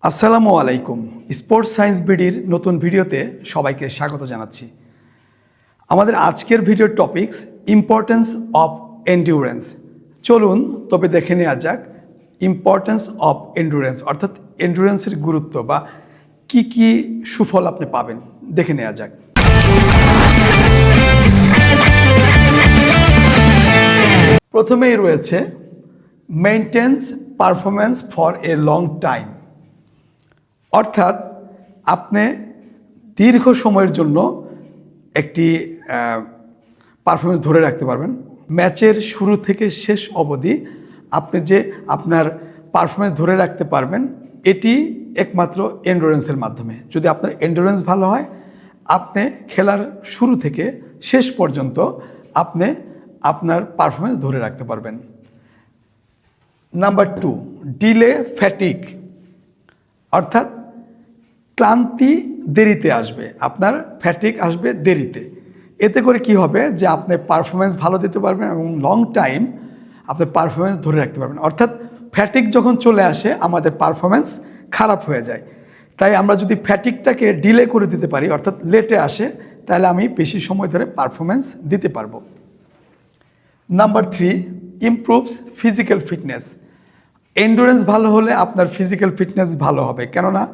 আসসালামু আলাইকুম। Sports science বিডির নতুন ভিডিওতে সবাইকে স্বাগত জানাচ্ছি। আমাদের আজকের ভিডিওর টপিকস ইম্পর্টেন্স অফ এন্ডিউরেন্স। চলুন তবে দেখে নেওয়া যাক ইম্পর্টেন্স অফ এন্ডুরেন্স, অর্থাৎ এন্ডুরেন্সের গুরুত্ব বা কি কি সুফল আপনি পাবেন দেখে নেওয়া যাক। প্রথমেই রয়েছে maintenance performance for a long time, অর্থাৎ আপনি দীর্ঘ সময়ের জন্য একটি পারফরমেন্স ধরে রাখতে পারবেন। ম্যাচের শুরু থেকে শেষ অবধি আপনি যে আপনার পারফরমেন্স ধরে রাখতে পারবেন, এটি একমাত্র এন্ডুরেন্সের মাধ্যমে। যদি আপনার এন্ডুরেন্স ভালো হয়, আপনি খেলার শুরু থেকে শেষ পর্যন্ত আপনি আপনার পারফরমেন্স ধরে রাখতে পারবেন। নাম্বার 2, ডিলে ফ্যাটিক, অর্থাৎ ক্লান্তি দেরিতে আসবে, আপনার ফ্যাটিক আসবে দেরিতে। এতে করে কি হবে যে আপনি পারফরমেন্স ভালো দিতে পারবেন এবং লং টাইম আপনি পারফরমেন্স ধরে রাখতে পারবেন। অর্থাৎ ফ্যাটিক যখন চলে আসে আমাদের পারফরমেন্স খারাপ হয়ে যায়। তাই আমরা যদি ফ্যাটিকটাকে ডিলে করে দিতে পারি, অর্থাৎ লেটে আসে, তাহলে আমি বেশি সময় ধরে পারফরমেন্স দিতে পারবো। Number 3, improves physical fitness. Endurance ভালো হলে আপনার ফিজিক্যাল ফিটনেস ভালো হবে, কেননা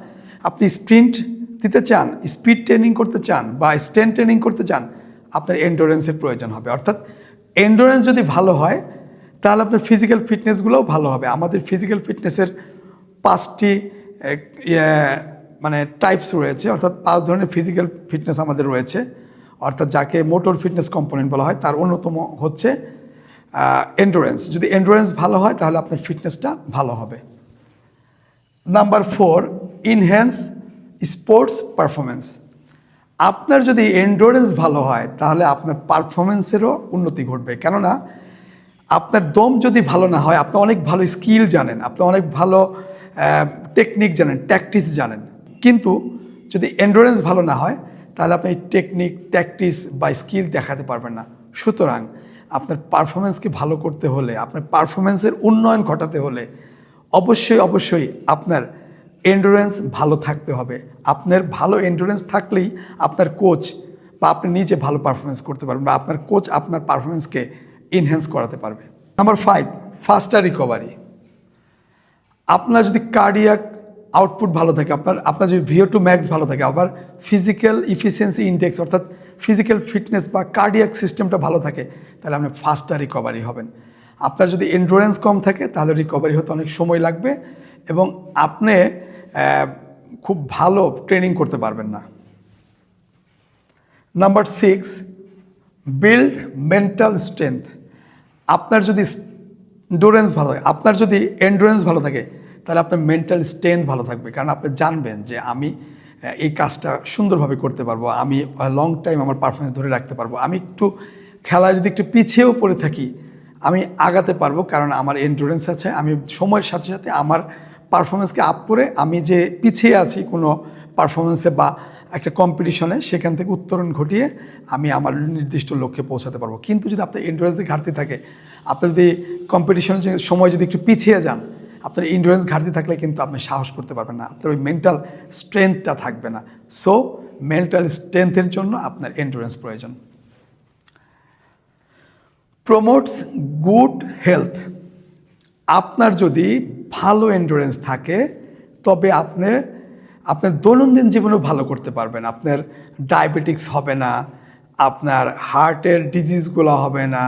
আপনি স্প্রিন্ট দিতে চান, স্পিড ট্রেনিং করতে চান বা স্ট্রেন্থ ট্রেনিং করতে চান, আপনার এন্ডুরেন্সের প্রয়োজন হবে। অর্থাৎ এন্ডুরেন্স যদি ভালো হয় তাহলে আপনার ফিজিক্যাল ফিটনেসগুলোও ভালো হবে। আমাদের ফিজিক্যাল ফিটনেসের 5টি টাইপস রয়েছে, অর্থাৎ 5 ধরনের ফিজিক্যাল ফিটনেস আমাদের রয়েছে, অর্থাৎ যাকে মোটর ফিটনেস কম্পোনেন্ট বলা হয়। তার অন্যতম হচ্ছে এন্ডুরেন্স। যদি এন্ডুরেন্স ভালো হয় তাহলে আপনার ফিটনেসটা ভালো হবে। Number 4, enhance sports performance. আপনার যদি এন্ডুরেন্স ভালো হয় তাহলে আপনার পারফরমেন্সেরও উন্নতি ঘটবে, কেননা আপনার দম যদি ভালো না হয়, আপনি অনেক ভালো স্কিল জানেন, আপনি অনেক ভালো টেকনিক জানেন, ট্যাকটিস জানেন, কিন্তু যদি এন্ডুরেন্স ভালো না হয় তাহলে আপনি টেকনিক, ট্যাকটিস বা স্কিল দেখাতে পারবেন না। সুতরাং আপনার পারফরমেন্সকে ভালো করতে হলে, আপনার পারফরমেন্সের উন্নয়ন ঘটাতে হলে অবশ্যই আপনার এন্ডুরেন্স ভালো থাকতে হবে। আপনার ভালো এন্ডুরেন্স থাকলেই আপনার কোচ বা আপনি নিজে ভালো পারফরমেন্স করতে পারবেন বা আপনার কোচ আপনার পারফরমেন্সকে এনহ্যান্স করাতে পারবে। Number 5, ফাস্টার recovery. আপনার যদি কার্ডিয়াক আউটপুট ভালো থাকে, আপনার যদি VO2 ম্যাক্স ভালো থাকে, আবার ফিজিক্যাল ইফিসিয়েন্সি ইন্ডেক্স অর্থাৎ ফিজিক্যাল ফিটনেস বা কার্ডিয়াক সিস্টেমটা ভালো থাকে, তাহলে আপনি ফাস্টার রিকভারি হবেন। আপনার যদি এন্ডুরেন্স কম থাকে তাহলে রিকভারি হতে অনেক সময় লাগবে এবং আপনি খুব ভালো ট্রেনিং করতে পারবেন না। Number 6, build mental strength. আপনার যদি এন্ডুরেন্স ভালো থাকে, আপনার যদি এন্ডুরেন্স ভালো থাকে, তাহলে আপনার মেন্টাল স্ট্রেংথ ভালো থাকবে, কারণ আপনি জানবেন যে আমি এই কাজটা সুন্দরভাবে করতে পারবো, আমি লং টাইম আমার পারফরমেন্স ধরে রাখতে পারবো, আমি একটু খেলায় যদি একটু পিছিয়েও পড়ে থাকি আমি আগাতে পারবো, কারণ আমার এন্ডুরেন্স আছে। আমি সময়ের সাথে সাথে আমার পারফরমেন্সকে আপ করে আমি যে পিছিয়ে আছি কোনো পারফরমেন্সে বা একটা কম্পিটিশনে, সেখান থেকে উত্তরণ ঘটিয়ে আমি আমার নির্দিষ্ট লক্ষ্যে পৌঁছাতে পারবো। কিন্তু যদি আপনার এন্ডুরেন্সের ঘাটতি থাকে, আপনি যদি কম্পিটিশনের সময় যদি একটু পিছিয়ে যান, আপনার এন্ডুরেন্স ঘাটতি থাকলে কিন্তু আপনি সাহস করতে পারবেন না, আপনার ওই মেন্টাল স্ট্রেংথটা থাকবে না। সো মেন্টাল স্ট্রেংথের জন্য আপনার এন্ডুরেন্স প্রয়োজন। Promotes good health. আপনার যদি ভালো এন্ডুরেন্স থাকে তবে আপনার দৈনন্দিন জীবনেও ভালো করতে পারবেন। আপনার ডায়াবেটিক্স হবে না, আপনার হার্টের ডিজিজগুলো হবে না,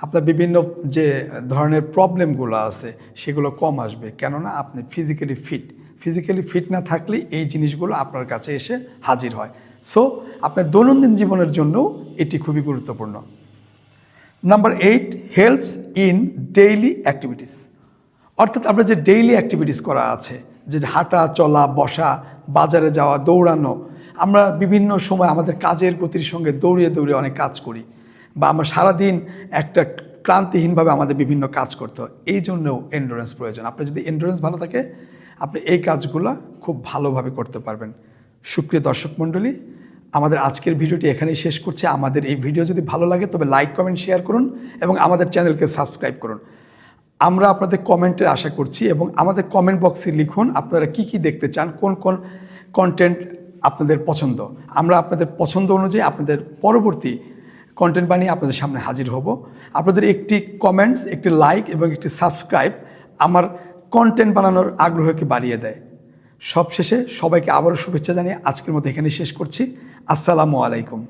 আপনার বিভিন্ন যে ধরনের প্রবলেমগুলো আছে সেগুলো কম আসবে, কেননা আপনি ফিজিক্যালি ফিট না থাকলে এই জিনিসগুলো আপনার কাছে এসে হাজির হয়। সো আপনার দৈনন্দিন জীবনের জন্যও এটি খুবই গুরুত্বপূর্ণ। Number 8, helps in daily activities. অর্থাৎ আপনার যে ডেইলি অ্যাক্টিভিটিস করা আছে, যে হাঁটা, চলা, বসা, বাজারে যাওয়া, দৌড়ানো, আমরা বিভিন্ন সময় আমাদের কাজের গতির সঙ্গে দৌড়িয়ে অনেক কাজ করি, বা আমরা সারাদিন একটা ক্লান্তিহীনভাবে আমাদের বিভিন্ন কাজ করতে হয়, এই জন্যও এন্ডুরেন্স প্রয়োজন। আপনার যদি এন্ডুরেন্স ভালো থাকে আপনি এই কাজগুলো খুব ভালোভাবে করতে পারবেন। সুপ্রিয় দর্শক মণ্ডলী, আমাদের আজকের ভিডিওটি এখানেই শেষ করছি। আমাদের এই ভিডিও যদি ভালো লাগে তবে লাইক, কমেন্ট, শেয়ার করুন এবং আমাদের চ্যানেলকে সাবস্ক্রাইব করুন। আমরা আপনাদের কমেন্টের আশা করছি এবং আমাদের কমেন্ট বক্সে লিখুন আপনারা কি কি দেখতে চান, কোন কোন কন্টেন্ট আপনাদের পছন্দ। আমরা আপনাদের পছন্দ অনুযায়ী আপনাদের পরবর্তী কন্টেন্ট বানিয়ে আপনাদের সামনে হাজির হব। আপনাদের একটি কমেন্টস, একটি লাইক এবং একটি সাবস্ক্রাইব আমার কন্টেন্ট বানানোর আগ্রহকে বাড়িয়ে দেয়। সবশেষে সবাইকে আবারও শুভেচ্ছা জানিয়ে আজকের মতো এখানেই শেষ করছি। আসসালামু আলাইকুম।